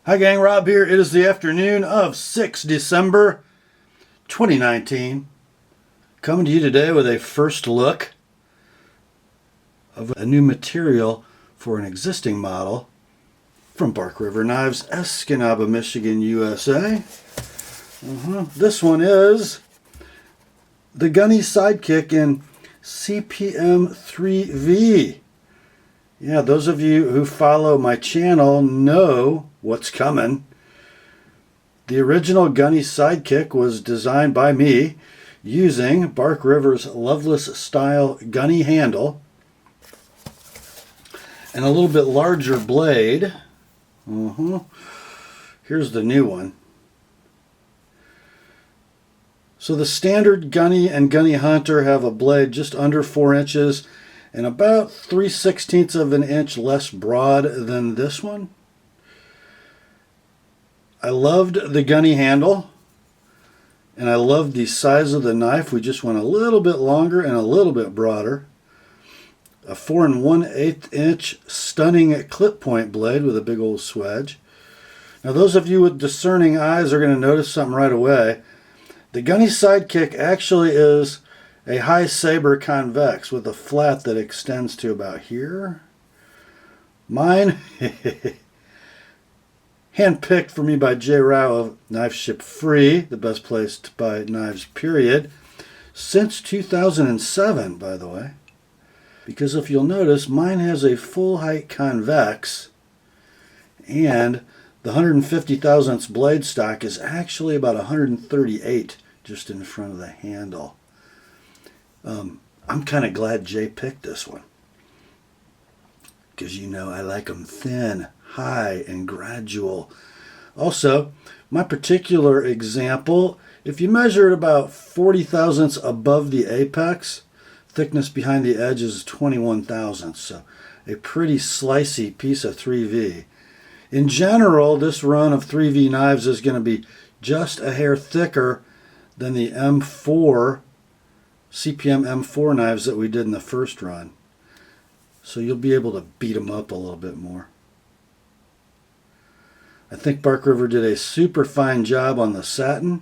Hi gang, Rob here. It is the afternoon of 6 December 2019. Coming to you today with a first look of a new material for an existing model from Bark River Knives, Escanaba, Michigan, USA. This one is the Gunny Sidekick in CPM-3V. Yeah, those of you who follow my channel know what's coming. The original Gunny Sidekick was designed by me using Bark River's Loveless style gunny handle and a little bit larger blade. Here's the new one. So the standard Gunny and Gunny Hunter have a blade just under 4 inches and about 3/16 of an inch less broad than this one. I loved the Gunny handle, and I loved the size of the knife. We just went a little bit longer and a little bit broader. A 4 1/8 inch stunning clip point blade with a big old swedge. Now those of you with discerning eyes are going to notice something right away. The Gunny Sidekick actually is a high saber convex with a flat that extends to about here. Mine, handpicked for me by J. Rao of KnivesShipFree, the best place to buy knives, period, since 2007, by the way. Because if you'll notice, mine has a full height convex, and the 150 thousandths blade stock is actually about 138 just in front of the handle. I'm kind of glad Jay picked this one, because you know I like them thin, high, and gradual. Also, my particular example, if you measure it about 40 thousandths above the apex, thickness behind the edge is 21 thousandths, so a pretty slicey piece of 3V. In general, this run of 3V knives is going to be just a hair thicker than the M4 CPM M4 knives that we did in the first run. So you'll be able to beat them up a little bit more. I think Bark River did a super fine job on the satin.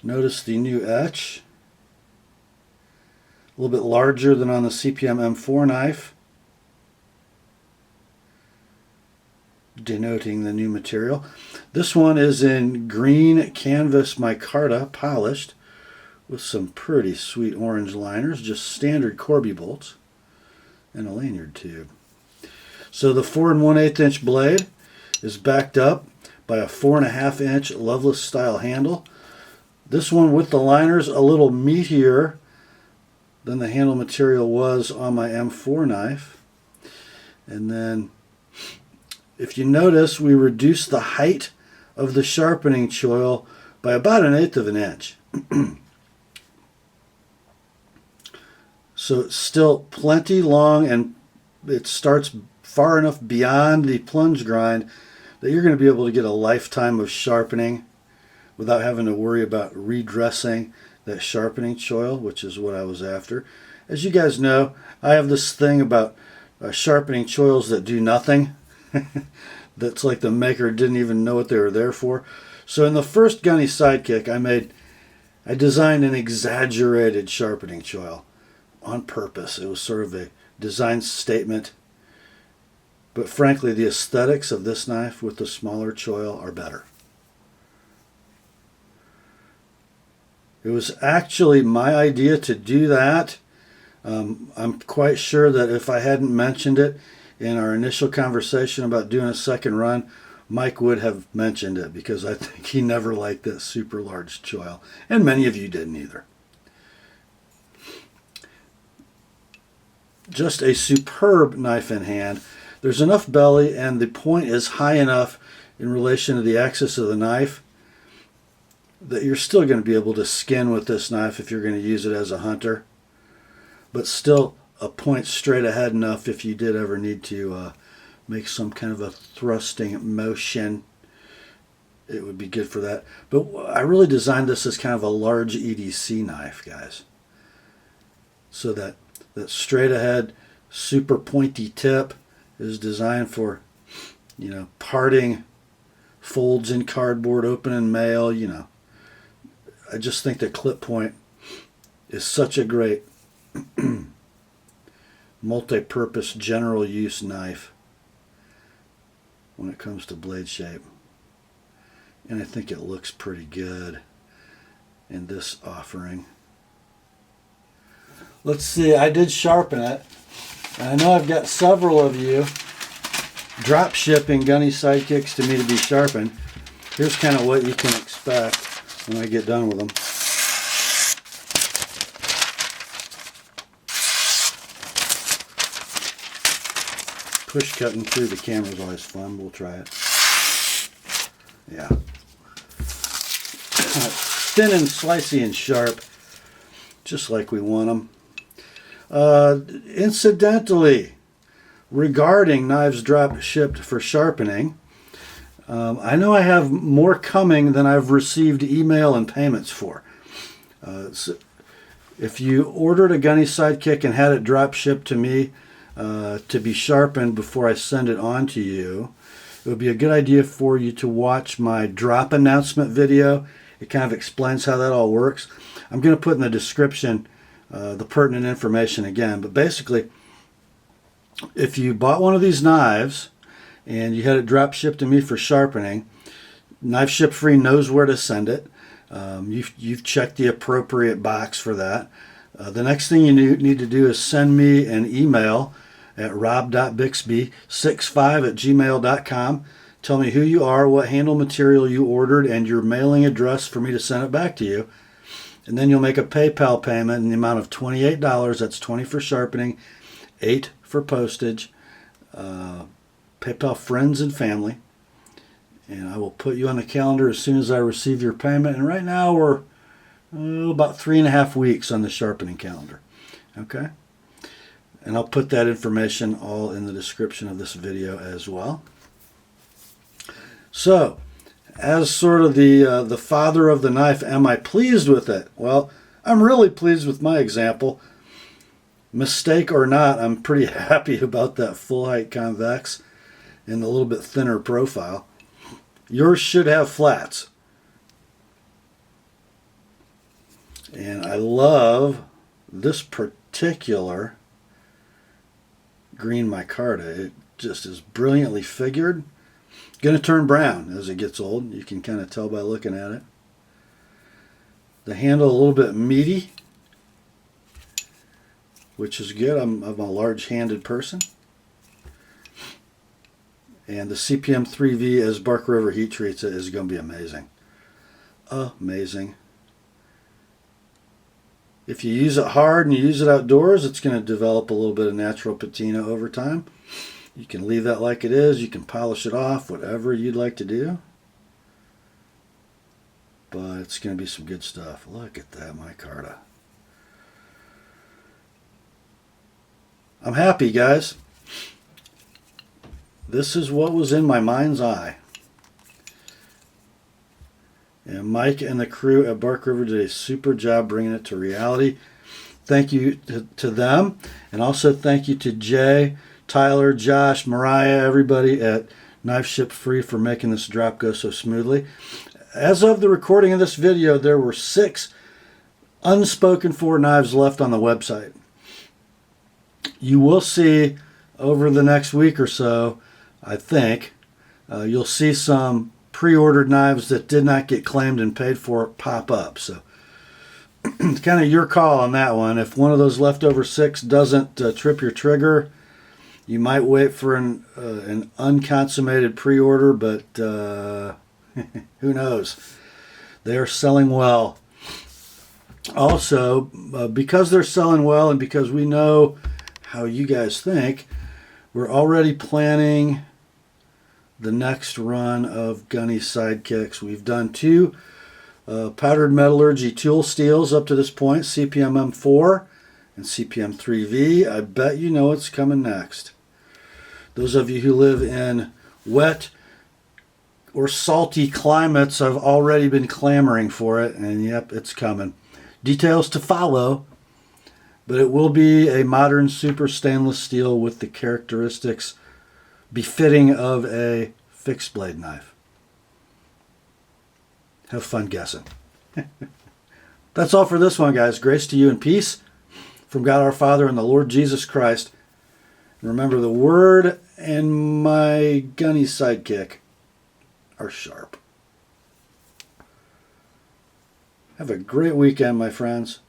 Notice the new etch. A little bit larger than on the CPM M4 knife, denoting the new material. This one is in green canvas micarta, polished, with some pretty sweet orange liners, just standard Corby bolts, and a lanyard tube. So the 4 1/8 inch blade is backed up by a 4 1/2 inch Loveless style handle. This one with the liners a little meatier than the handle material was on my M4 knife. And then if you notice, we reduced the height of the sharpening choil by about 1/8 of an inch. So it's still plenty long, and it starts far enough beyond the plunge grind that you're going to be able to get a lifetime of sharpening without having to worry about redressing that sharpening choil, which is what I was after. As you guys know, I have this thing about sharpening choils that do nothing. That's like the maker didn't even know what they were there for. So in the first Gunny Sidekick, I designed an exaggerated sharpening choil on purpose. It was sort of a design statement. But frankly, the aesthetics of this knife with the smaller choil are better. It was actually my idea to do that. I'm quite sure that if I hadn't mentioned it in our initial conversation about doing a second run, Mike would have mentioned it, because I think he never liked that super large choil. And many of you didn't either. Just a superb knife in hand. There's enough belly, and the point is high enough in relation to the axis of the knife that you're still going to be able to skin with this knife if you're going to use it as a hunter, but still a point straight ahead enough if you did ever need to make some kind of a thrusting motion. It would be good for that. But I really designed this as kind of a large EDC knife, guys, so that straight ahead super pointy tip is designed for parting folds in cardboard, opening mail, I just think the clip point is such a great multi-purpose general use knife when it comes to blade shape. And I think it looks pretty good in this offering. Let's see, I did sharpen it. And I know I've got several of you drop shipping Gunny Sidekicks to me to be sharpened. Here's kind of what you can expect when I get done with them. Push cutting through the camera is always fun. We'll try it. Yeah. Thin and slicey and sharp, just like we want them. Incidentally, regarding knives drop shipped for sharpening, I know I have more coming than I've received email and payments for. So if you ordered a Gunny Sidekick and had it drop shipped to me to be sharpened before I send it on to you, it would be a good idea for you to watch my drop announcement video. It kind of explains how that all works. I'm going to put in the description the pertinent information again, but basically, if you bought one of these knives and you had it drop shipped to me for sharpening, KnivesShipFree knows where to send it. You've checked the appropriate box for that. The next thing you need to do is send me an email at rob.bixby65@gmail.com. Tell me who you are, what handle material you ordered, and your mailing address for me to send it back to you. And then you'll make a PayPal payment in the amount of $28. That's $20 for sharpening, $8 for postage. PayPal friends and family. And I will put you on the calendar as soon as I receive your payment. And right now we're about 3.5 weeks on the sharpening calendar. Okay? And I'll put that information all in the description of this video as well. So, as sort of the father of the knife, am I pleased with it? Well, I'm really pleased with my example. Mistake or not, I'm pretty happy about that full height convex and the little bit thinner profile. Yours should have flats. And I love this particular green micarta. It just is brilliantly figured. Going to turn brown as it gets old. You can kind of tell by looking at it. The handle a little bit meaty, which is good. I'm a large-handed person. And the CPM-3V, as Bark River heat treats it, is going to be amazing. Amazing. If you use it hard and you use it outdoors, it's going to develop a little bit of natural patina over time. You can leave that like it is. You can polish it off, whatever you'd like to do. But it's going to be some good stuff. Look at that micarta. I'm happy, guys. This is what was in my mind's eye. And Mike and the crew at Bark River did a super job bringing it to reality. Thank you to them. And also thank you to Jay, Tyler, Josh, Mariah, everybody at KnivesShipFree for making this drop go so smoothly. As of the recording of this video, there were 6 unspoken for knives left on the website. You will see over the next week or so, I think, you'll see some pre-ordered knives that did not get claimed and paid for pop up. So it's kind of your call on that one. If one of those leftover 6 doesn't trip your trigger, you might wait for an unconsummated pre-order, but who knows? They are selling well. Also, because they're selling well and because we know how you guys think, we're already planning the next run of Gunny Sidekicks. We've done 2 powdered metallurgy tool steels up to this point, CPM-4 and CPM-3V. I bet you know what's coming next. Those of you who live in wet or salty climates have already been clamoring for it, and yep, it's coming. Details to follow, but it will be a modern super stainless steel with the characteristics befitting of a fixed blade knife. Have fun guessing. That's all for this one, guys. Grace to you and peace from God our Father and the Lord Jesus Christ. And remember, the Word and my Gunny Sidekick are sharp. Have a great weekend, my friends.